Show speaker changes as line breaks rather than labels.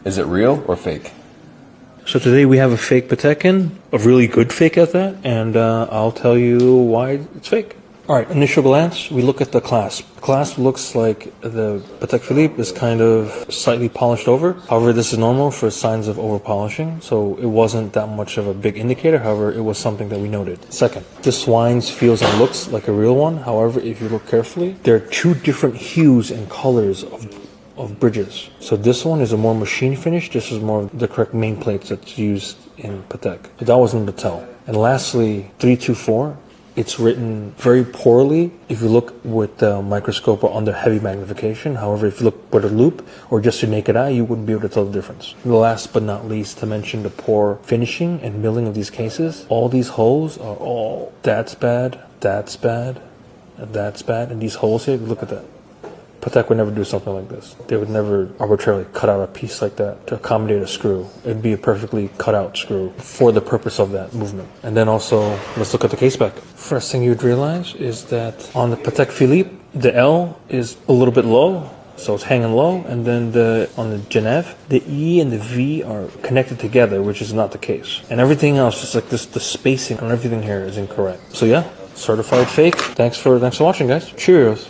Is it real or fake?
So today we have a fake Patek in, a really good fake at that, and I'll tell you why it's fake. Alright, initial glance, we look at the clasp. The clasp looks like the Patek Philippe is kind of slightly polished over. However, this is normal for signs of over polishing, so it wasn't that much of a big indicator. However, it was something that we noted. Second, this winds, feels, and looks like a real one. However, if you look carefully, there are two different hues and colors of bridges. So this one is a more machine finish. This is more of the correct main plates that's used in Patek. So that wasn't to tell. And lastly, 324. It's written very poorly if you look with the microscope or under heavy magnification. However, if you look with a loupe or just your naked eye, you wouldn't be able to tell the difference. Last but not least, to mention the poor finishing and milling of these cases. All these holes are all that's bad, that's bad, and that's bad. And these holes here, look at that. Patek would never do something like this. They would never arbitrarily cut out a piece like that to accommodate a screw. It'd be a perfectly cut out screw for the purpose of that movement. And then also, let's look at the case back. First thing you'd realize is that on the Patek Philippe, the L is a little bit low, so it's hanging low, and then on the Genève, the E and the V are connected together, which is not the case. And everything else, just like this, the spacing on everything here is incorrect. So yeah, certified fake. Thanks for watching, guys. Cheers.